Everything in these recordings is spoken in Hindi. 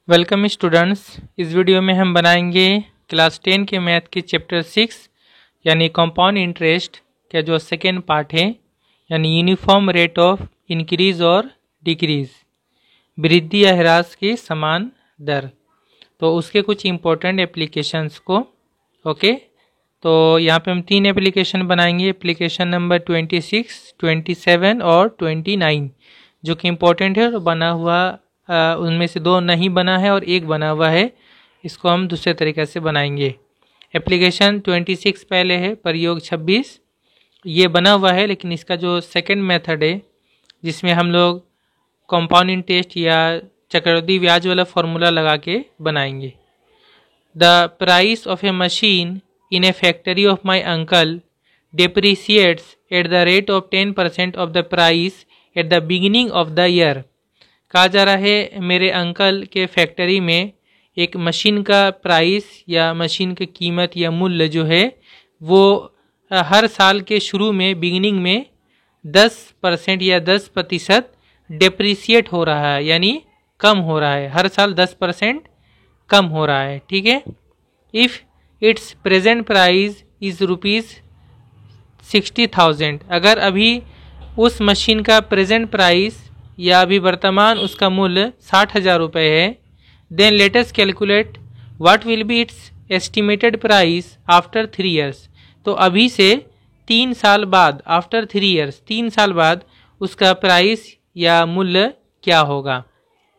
Welcome students. इस वीडियो में हम बनाएंगे क्लास 10 के मैथ के चैप्टर 6 यानी कंपाउंड इंटरेस्ट का जो सेकेंड पार्ट है, यानी यूनिफॉर्म रेट ऑफ इंक्रीज और डिक्रीज, वृद्धि या ह्रास की समान दर। तो उसके कुछ इम्पोर्टेंट एप्लीकेशंस को तो यहाँ पे हम 3 एप्लीकेशन बनाएंगे। एप्लीकेशन नंबर 26, 27 और 29 जो कि इम्पोर्टेंट है और बना हुआ उनमें से 2 नहीं बना है और 1 बना हुआ है। इसको हम दूसरे तरीके से बनाएंगे। एप्लीकेशन 26 पहले है, प्रयोग 26 ये बना हुआ है, लेकिन इसका जो सेकंड मेथड है जिसमें हम लोग कंपाउंड इंटरेस्ट या चक्रवृद्धि ब्याज वाला फॉर्मूला लगा के बनाएंगे। The price of A machine in a factory of my uncle depreciates at the rate of 10% of the price at the beginning of the year। कहा जा रहा है मेरे अंकल के फैक्ट्री में एक मशीन का प्राइस या मशीन की कीमत या मूल्य जो है वो हर साल के शुरू में बिगिनिंग में 10% या 10% डेप्रिसिएट हो रहा है, यानी कम हो रहा है। हर साल 10% कम हो रहा है। ठीक है। If it's present price is ₹60,000, अगर अभी उस मशीन का प्रेजेंट प्राइस या अभी वर्तमान उसका मूल्य 60,000 रुपये है, then let us calculate what will be its estimated price after 3 years. तो अभी से 3 साल बाद, आफ्टर 3 ईयर्स 3 साल बाद उसका प्राइस या मूल्य क्या होगा।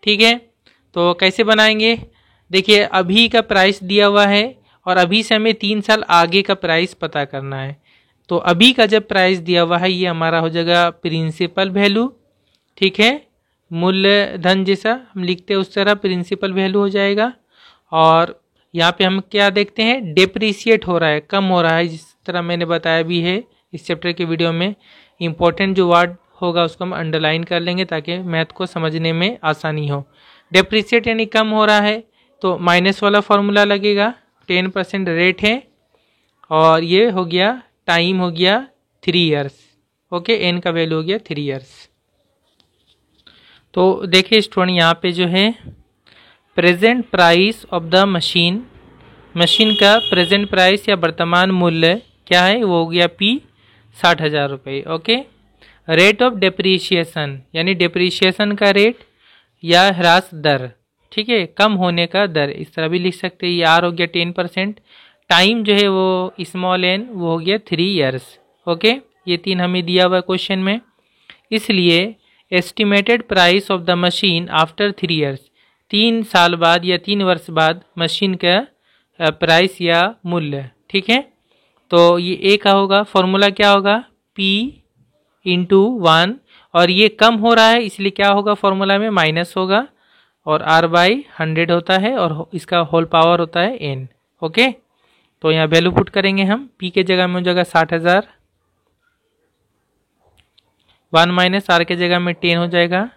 ठीक है। तो कैसे बनाएंगे, देखिए अभी का प्राइस दिया हुआ है और अभी से हमें 3 साल आगे का प्राइस पता करना है। तो अभी का जब प्राइस दिया हुआ है ये हमारा हो जाएगा प्रिंसिपल वैल्यू। ठीक है। मूल्य धन जैसा हम लिखते हैं उस तरह प्रिंसिपल वैल्यू हो जाएगा। और यहाँ पे हम क्या देखते हैं, डेप्रिसिएट हो रहा है, कम हो रहा है, जिस तरह मैंने बताया भी है इस चैप्टर के वीडियो में। इंपॉर्टेंट जो वर्ड होगा उसको हम अंडरलाइन कर लेंगे ताकि मैथ को समझने में आसानी हो। डेप्रिसिएट यानी कम हो रहा है तो माइनस वाला फॉर्मूला लगेगा। 10% रेट है और ये हो गया टाइम हो गया 3 ईयर्स। ओके, एन का वैल्यू हो गया 3 ईयर्स। तो देखिए स्टूडेंट यहाँ पे जो है present price of the machine, machine का प्रेजेंट प्राइस या वर्तमान मूल्य क्या है वो हो गया P 60,000 रुपये। ओके। रेट ऑफ डेप्रीशिएशन यानी डेप्रीशिएशन का रेट या ह्रास दर, ठीक है, कम होने का दर, इस तरह भी लिख सकते हैं। ये आर हो गया 10%। टाइम जो है वो स्मॉल एन वो हो गया 3 ईयर्स। ओके, ये 3 हमें दिया हुआ क्वेश्चन में। इसलिए estimated price of the machine after 3 years, 3 साल बाद या 3 वर्ष बाद मशीन का प्राइस या मूल्य। ठीक है। तो ये ए का होगा, फॉर्मूला क्या होगा P × 1, और ये कम हो रहा है इसलिए क्या होगा फॉर्मूला में माइनस होगा और R/100 होता है और इसका होल पावर होता है n। ओके। तो यहाँ वैल्यू पुट करेंगे हम, P के जगह में हो जाएगा 60,000, 1 - R के जगह में 10 हो जाएगा,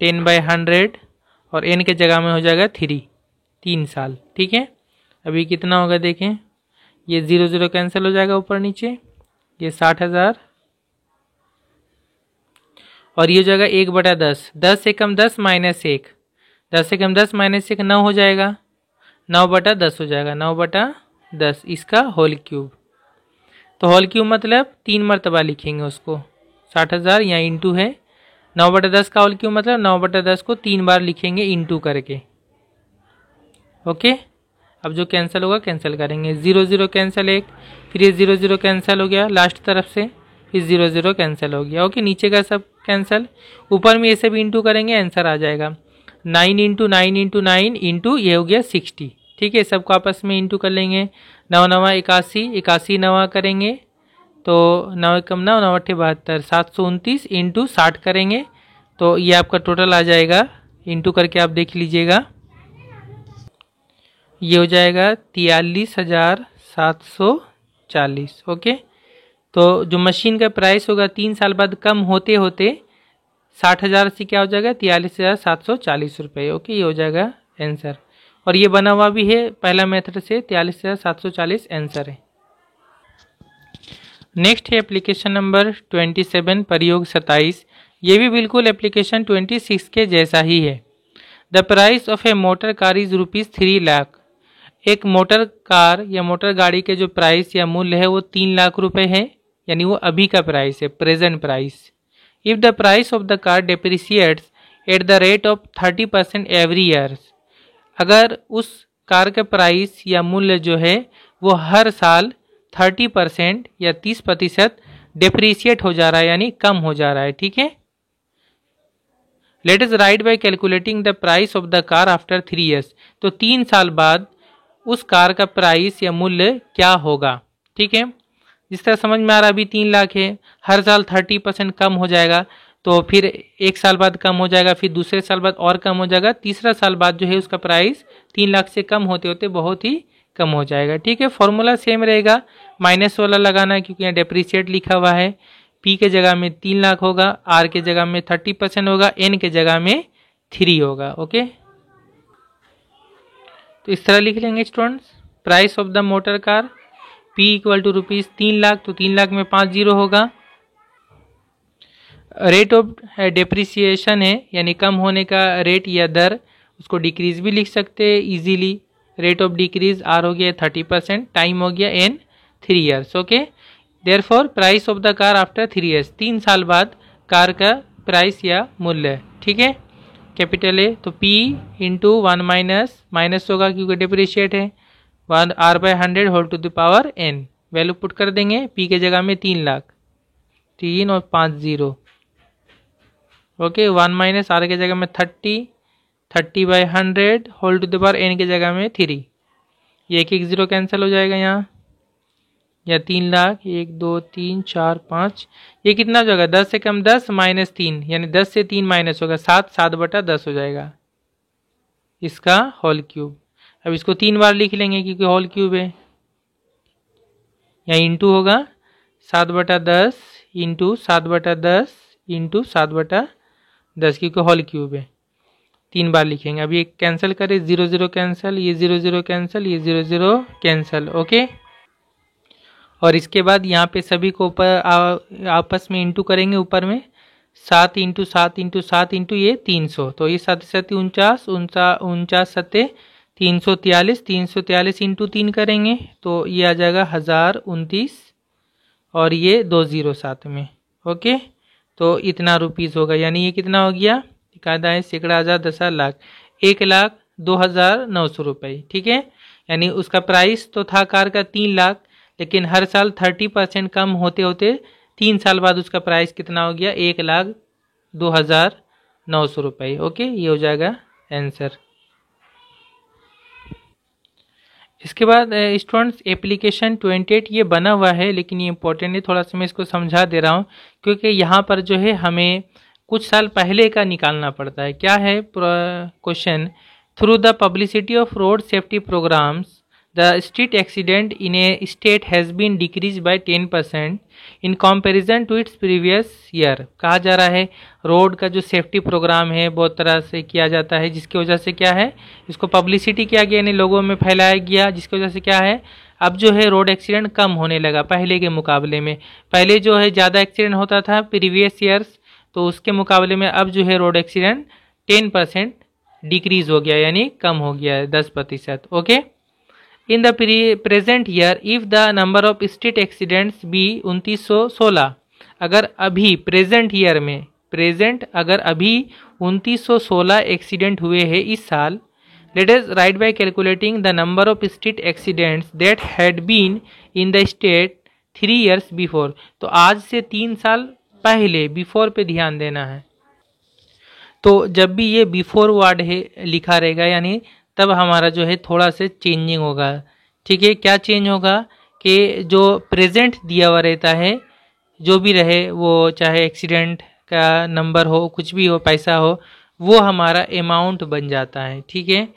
10/100 और n के जगह में हो जाएगा 3 साल। ठीक है। अभी कितना होगा देखें, ये 0 0 कैंसिल हो जाएगा ऊपर नीचे, ये 60,000 और ये हो जाएगा 1/10, 10 से कम 10 - 1, 10 से कम 10 - 1 9 हो जाएगा, 9/10 हो जाएगा, 9/10 इसका होल क्यूब। तो होल क्यूब मतलब 3 मरतबा लिखेंगे उसको, 60,000 यहाँ इंटू है, 9/10 का होल क्यूब मतलब 9/10 को 3 बार लिखेंगे इंटू करके। ओके। अब जो कैंसिल होगा कैंसिल करेंगे, 0 0 कैंसिल, एक फिर ये 0 0 कैंसिल हो गया लास्ट तरफ से, फिर 0 0 कैंसिल हो गया। ओके, नीचे का सब कैंसिल, ऊपर में ये सब इंटू करेंगे, आंसर आ जाएगा 9 × 9 × 9 इंटू ये हो गया 60। ठीक है, सबको आपस में इंटू कर लेंगे, 9 9 81, 81 9 करेंगे तो 9 कम 9 9 8 72, 729 इंटू 60 करेंगे तो ये आपका टोटल आ जाएगा। इंटू करके आप देख लीजिएगा, ये हो जाएगा 43,740। ओके। तो जो मशीन का प्राइस होगा 3 साल बाद कम होते होते 60,000 से क्या हो जाएगा 43,740 रुपये। ओके, ये हो जाएगा आंसर। और ये बना हुआ भी है पहला मेथड से, 43,740 आंसर है। नेक्स्ट है एप्लीकेशन नंबर 27, प्रयोग 27। ये भी बिल्कुल एप्लीकेशन 26 के जैसा ही है। The price of A motor car is ₹3,00,000। एक मोटर कार या मोटर गाड़ी के जो प्राइस या मूल्य है वो 3,00,000 रुपए है, यानी वो अभी का प्राइस है, present price. If the price of the car depreciates at the rate of 30% every year, अगर उस कार का प्राइस या मूल्य जो है वो हर साल 30% या 30% डेप्रिसिएट हो जा रहा है, यानी कम हो जा रहा है, ठीक है। Late us write by calculating the price of the car after 3 years. तो 3 साल बाद उस कार का प्राइस या मूल्य क्या होगा, ठीक है। जिस तरह समझ में आ रहा है, अभी 3,00,000 है, हर साल 30% कम हो जाएगा, तो फिर 1 साल बाद कम हो जाएगा, फिर दूसरे साल बाद और कम हो जाएगा, तीसरा साल बाद जो है उसका प्राइस 3,00,000 से कम होते होते बहुत ही कम हो जाएगा, ठीक है। फॉर्मूला सेम रहेगा, माइनस वाला लगाना है क्योंकि यहाँ डेप्रिसिएट लिखा हुआ है। पी के जगह में 3,00,000 होगा, आर के जगह में 30% होगा, एन के जगह में 3 होगा, ओके। तो इस तरह लिख लेंगे students, price of the motor car P equal to ₹3,00,000, तो 3,00,000 में 5 जीरो होगा। रेट ऑफ डेप्रिसिएशन है, यानी कम होने का रेट या दर, उसको डिक्रीज भी लिख सकते हैं easily. Rate of decrease R हो गया 30%, टाइम हो गया n 3 years, okay. Therefore price of the car after 3 years, 3 साल बाद कार का प्राइस या मूल्य, ठीक है। कैपिटल है तो P इंटू 1 माइनस होगा क्योंकि डेप्रिशिएट है, 1 R/100 whole to the power n। Value put कर देंगे, P के जगह में 3,00,000, 3 और 5 जीरो, ओके। 1 माइनस R के जगह में 30/100 whole to the power n के जगह में 3। ये एक जीरो कैंसिल हो जाएगा यहाँ, या 3,00,000, 1 2 3 4 5, ये कितना हो जाएगा 10 से कम 10 माइनस 3, यानी 10 से 3 माइनस होगा 7, 7/10 हो जाएगा इसका होल क्यूब। अब इसको 3 बार लिख लेंगे क्योंकि होल क्यूब है, यहाँ इंटू होगा 7/10 इंटू 7/10 इंटू 7/10 क्योंकि होल क्यूब है, 3 बार लिखेंगे। अब ये कैंसिल करें, 0 0 कैंसिल, ये 0 0 कैंसिल, ये 0 0 कैंसिल, ओके। और इसके बाद यहाँ पे सभी को ऊपर आपस में इंटू करेंगे, ऊपर में 7 इंटू 7 इंटू 7 इंटू ये 300, तो ये 7 7 49, 49 7 343, 343 इंटू 3 करेंगे तो ये आ जाएगा 1029, और ये 2 जीरो साथ में, ओके। तो इतना रुपीज़ होगा, यानी ये कितना हो गया, कायदा है सैकड़ा, हज़ार, 10,000, लाख, 1,02,900 रुपये, ठीक है। यानी उसका प्राइस तो था कार का 3,00,000, लेकिन हर साल 30% कम होते होते 3 साल बाद उसका प्राइस कितना हो गया, 1,02,900 रुपये, ओके। ये हो जाएगा आंसर। इसके बाद स्टूडेंट्स एप्लीकेशन 28 ये बना हुआ है, लेकिन ये इंपॉर्टेंट है, थोड़ा सा मैं इसको समझा दे रहा हूँ क्योंकि यहाँ पर जो है हमें कुछ साल पहले का निकालना पड़ता है। क्या है question, through the publicity of road safety programmes the street accident in a state has been decrease by 10% in comparison to its previous year. कहा जा रहा है रोड का जो सेफ्टी प्रोग्राम है बहुत तरह से किया जाता है, जिसकी वजह से क्या है, इसको पब्लिसिटी किया गया, यानी लोगों में फैलाया गया, जिसकी वजह से क्या है, अब जो है रोड एक्सीडेंट कम होने लगा पहले के मुकाबले में। पहले जो है ज़्यादा एक्सीडेंट होता था प्रीवियस ईयर्स, तो उसके मुकाबले में अब जो है रोड एक्सीडेंट 10% डिक्रीज हो गया, यानी कम हो गया है 10%, okay. In the present year if the number of street accidents be 2916, अगर अभी प्रेजेंट ईयर में, प्रेजेंट अगर अभी 2916 एक्सीडेंट हुए हैं इस साल, let us write by calculating the number of street accidents that had been in the state 3 years before. तो आज से 3 साल पहले, बिफोर पे ध्यान देना है। तो जब भी ये बिफोर वर्ड है लिखा रहेगा, यानी तब हमारा जो है थोड़ा से चेंजिंग होगा, ठीक है। क्या चेंज होगा कि जो प्रेजेंट दिया हुआ रहता है, जो भी रहे वो चाहे एक्सीडेंट का नंबर हो, कुछ भी हो, पैसा हो, वो हमारा अमाउंट बन जाता है, ठीक है,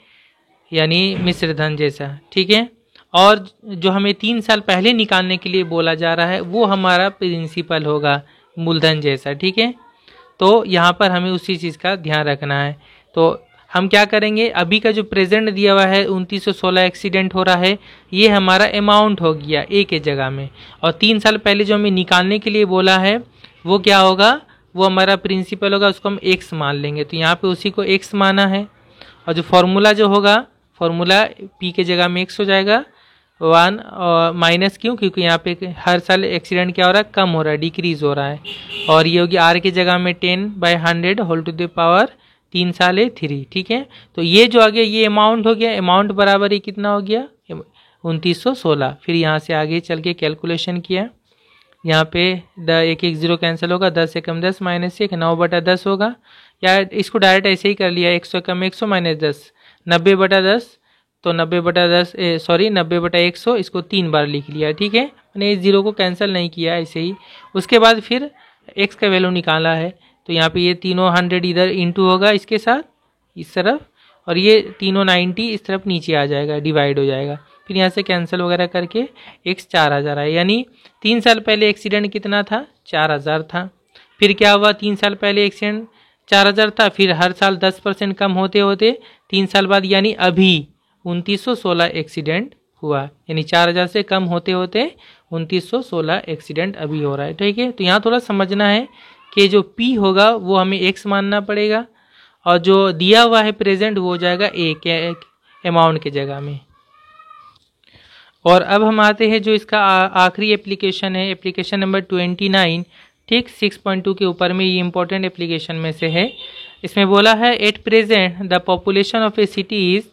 यानी मिश्र धन जैसा, ठीक है। और जो हमें 3 साल पहले निकालने के लिए बोला जा रहा है वो हमारा प्रिंसिपल होगा, मूलधन जैसा, ठीक है। तो यहाँ पर हमें उसी चीज़ का ध्यान रखना है। तो हम क्या करेंगे, अभी का जो प्रेजेंट दिया हुआ है 2916 एक्सीडेंट हो रहा है, ये हमारा अमाउंट हो गया ए के जगह में, और 3 साल पहले जो हमें निकालने के लिए बोला है वो क्या होगा, वो हमारा प्रिंसिपल होगा, उसको हम एक्स मान लेंगे। तो यहाँ पे उसी को एक्स माना है, और जो फॉर्मूला जो होगा, फॉर्मूला पी के जगह में एक्स हो जाएगा 1 और माइनस क्यों, क्योंकि यहाँ पे हर साल एक्सीडेंट क्या हो रहा है, कम हो रहा है, डिक्रीज हो रहा है। और ये होगी आर की जगह में 10/100 होल टू द पावर 3 साल है 3, ठीक है। तो ये जो आ गया ये अमाउंट हो गया, अमाउंट बराबर ही कितना हो गया 2916। फिर यहाँ से आगे चल के कैलकुलेशन किया, यहाँ पे एक एक जीरो कैंसिल होगा, 10 से कम 10 माइनस 1 9/10 होगा, या इसको डायरेक्ट ऐसे ही कर लिया, 100 कम 100 माइनस 10 90/10, तो 90/10 सॉरी 90/100, इसको 3 बार लिख लिया, ठीक है, मैंने इस जीरो को कैंसिल नहीं किया ऐसे ही। उसके बाद फिर x का वैल्यू निकाला है, तो यहाँ पे ये तीनों 100 इधर इंटू होगा इसके साथ इस तरफ, और ये तीनों 90 इस तरफ नीचे आ जाएगा, डिवाइड हो जाएगा। फिर यहाँ से कैंसिल वगैरह करके x 4000 है, यानी 3 साल पहले एक्सीडेंट कितना था 4000 था। फिर क्या हुआ, 3 साल पहले एक्सीडेंट 4000 था, फिर हर साल 10% कम होते होते 3 साल बाद यानी अभी 2916 एक्सीडेंट हुआ, यानी 4000 से कम होते होते 2916 एक्सीडेंट अभी हो रहा है, ठीक है। तो यहाँ थोड़ा समझना है कि जो P होगा वो हमें x मानना पड़ेगा, और जो दिया हुआ है प्रेजेंट वो हो जाएगा a अमाउंट के जगह में। और अब हम आते हैं जो इसका आखिरी एप्लीकेशन है, एप्लीकेशन नंबर 29, ठीक 6.2 के ऊपर में, ये इंपॉर्टेंट एप्लीकेशन में से है। इसमें बोला है at present the population of A city is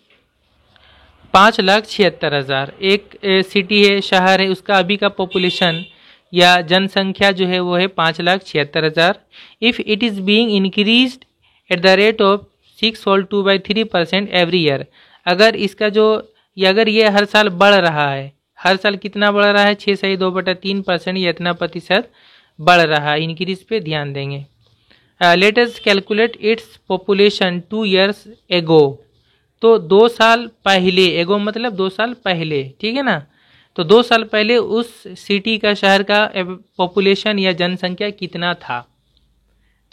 5,76,000। एक सिटी है, शहर है, उसका अभी का पॉपुलेशन या जनसंख्या जो है वो है 5,76,000। If it is being increased eight the rate of 6.2/3% every year, अगर इसका जो अगर ये हर साल बढ़ रहा है, हर साल कितना बढ़ रहा है 6.2/3% या इतना प्रतिशत बढ़ रहा है, इंक्रीज पे ध्यान देंगे। Late us calculate its population 2 years एगो, तो 2 साल पहले, एगो मतलब 2 साल पहले, ठीक है ना। तो 2 साल पहले उस सिटी का, शहर का पॉपुलेशन या जनसंख्या कितना था।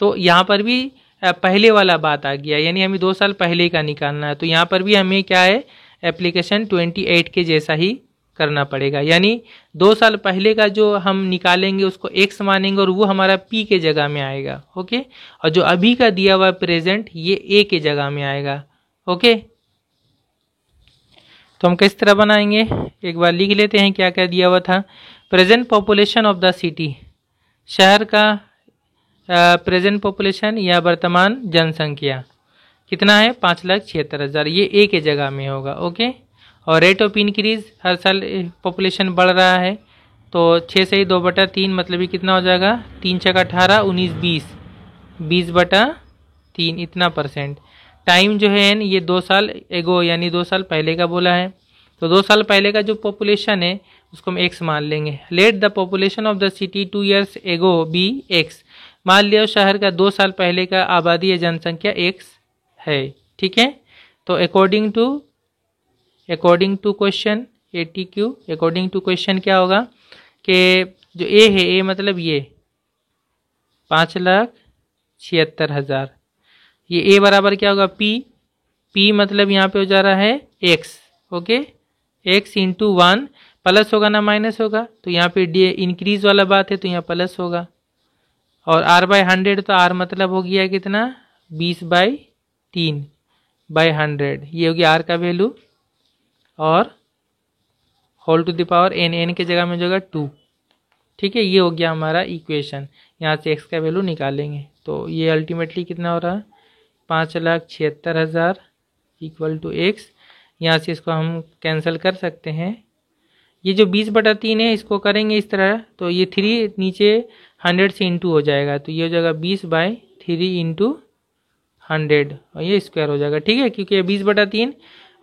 तो यहाँ पर भी पहले वाला बात आ गया, यानी हमें 2 साल पहले का निकालना है। तो यहाँ पर भी हमें क्या है, एप्लीकेशन 28 के जैसा ही करना पड़ेगा, यानी 2 साल पहले का जो हम निकालेंगे उसको x मानेंगे और वो हमारा p के जगह में आएगा, ओके। और जो अभी का दिया हुआ प्रेजेंट ये a के जगह में आएगा, ओके। तो हम किस तरह बनाएंगे, एक बार लिख लेते हैं क्या क्या दिया हुआ था। Present population of the city, शहर का प्रेजेंट पॉपुलेशन या वर्तमान जनसंख्या कितना है 5,76,000, ये a के जगह में होगा, ओके। और रेट ऑफ इंक्रीज, हर साल पॉपुलेशन बढ़ रहा है, तो 6 से ही 2/3 मतलब ये कितना हो जाएगा 3 छक्का 18 19 20 20/3 इतना %। टाइम जो है ये 2 साल एगो यानी 2 साल पहले का बोला है, तो 2 साल पहले का जो पॉपुलेशन है उसको हम x मान लेंगे। Let the population of the city 2 years एगो बी x, मान लिया शहर का 2 साल पहले का आबादी या जनसंख्या x है, ठीक है। तो according to question ATQ, according to question क्या होगा कि जो a है, a मतलब ये 5,76,000, ये a बराबर क्या होगा p मतलब यहाँ पे हो जा रहा है x, okay. x into 1 plus होगा ना माइनस होगा, तो यहाँ पे डी इंक्रीज वाला बात है तो यहाँ प्लस होगा। और r/100, तो r मतलब हो गया कितना 20/3/100, ये हो गया r का वैल्यू, और whole to the power n के जगह में जो होगा 2, ठीक है। ये हो गया हमारा इक्वेशन, यहाँ से x का वैल्यू निकालेंगे, तो ये अल्टीमेटली कितना हो रहा है 5,76,000 इक्वल टू x। यहाँ से इसको हम कैंसिल कर सकते हैं, ये जो 20/3 है इसको करेंगे इस तरह, तो ये 3 नीचे 100 से इंटू हो जाएगा, तो ये हो जाएगा 20/3 इंटू 100 और ये स्क्वायर हो जाएगा, ठीक है, क्योंकि ये 20/3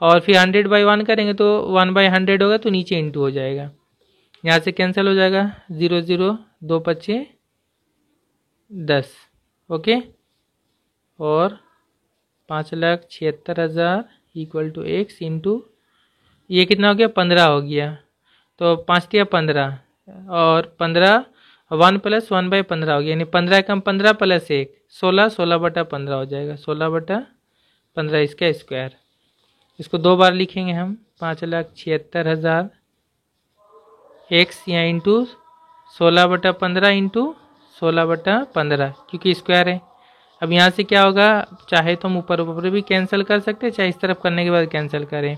और फिर 100/1 करेंगे तो 1/100 होगा, तो नीचे इंटू हो जाएगा, यहाँ से कैंसिल हो जाएगा 0 0 2 5 10, ओके। और 5,76,000 इक्वल टू x इंटू ये कितना हो गया 15 हो गया, तो 5 × 15 और 15 1 + 1/15 हो गया, यानी 15 कम 15 + 1 16 16/15 हो जाएगा, 16/15 इसका स्क्वायर। इसको 2 बार लिखेंगे हम 5,76,000 x या इंटू 16/15 इंटू 16/15 क्योंकि स्क्वायर है, अब यहाँ से क्या होगा, चाहे तो हम ऊपर ऊपर भी कैंसिल कर सकते हैं, चाहे इस तरफ करने के बाद कैंसिल करें।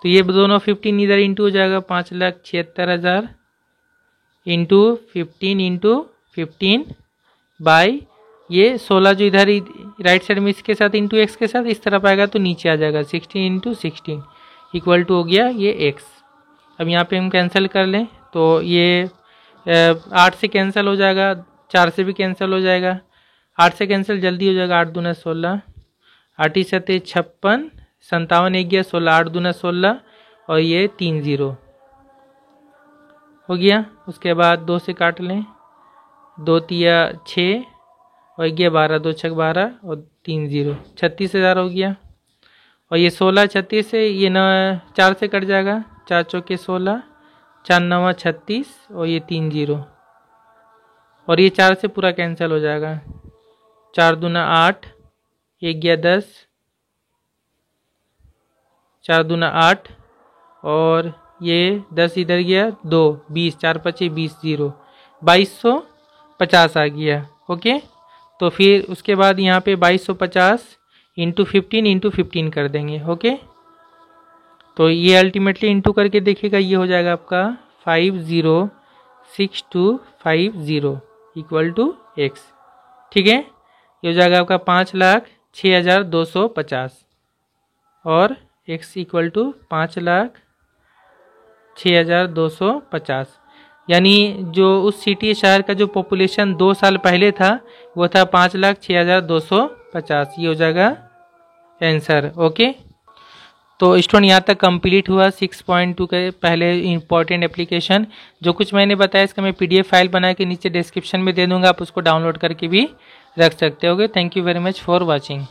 तो ये दोनों 15 इधर इंटू हो जाएगा, 5,76,000 इंटू 15 बाई ये 16 जो इधर राइट साइड में इसके साथ इंटू एक्स के साथ इस तरफ आएगा तो नीचे आ जाएगा 16 इंटू 16 इक्वल टू हो गया ये एक्स। अब यहाँ पे हम कैंसिल कर लें तो ये 8 से कैंसिल हो जाएगा, 4 से भी कैंसिल हो जाएगा, 8 से कैंसिल जल्दी हो जाएगा, 8 दूना 16, 8 ही 7 56, 57 एक गया 16, 8 दूना 16 और ये 3 0 हो गया। उसके बाद 2 से काट लें, 2 तिया 6 और 11 12, 2 6 12 और 3 0, 36,000 हो गया। और ये 16 36 से ये 4 से कट जाएगा, 4 चौके 16, 4 9 36 और ये 3 0 और ये 4 से पूरा कैंसिल हो जाएगा, 4 दूना 8, 1 गया 10, 4 दूना 8 और ये 10 इधर गया 2 20, 4 5 20 0, 2250 आ गया। ओके, तो फिर उसके बाद यहाँ पे 2250 इंटू 15 कर देंगे। ओके, तो ये अल्टीमेटली इंटू करके देखिएगा, ये हो जाएगा आपका 506250 इक्वल टू एक्स। ठीक है, ये हो जाएगा आपका 5,06,250 और एक्स इक्वल टू 5,06,250, यानी जो उस सिटी शहर का जो पॉपुलेशन 2 साल पहले था वो था 5,06,250। ये हो जाएगा आंसर। ओके, तो स्टूडेंट यहाँ तक कंप्लीट हुआ 6.2 के पहले इंपॉर्टेंट एप्लीकेशन। जो कुछ मैंने बताया इसका मैं PDF फाइल बना के नीचे डिस्क्रिप्शन में दे दूँगा, आप उसको डाउनलोड करके भी रख सकते होगे। Thank you very much for watching.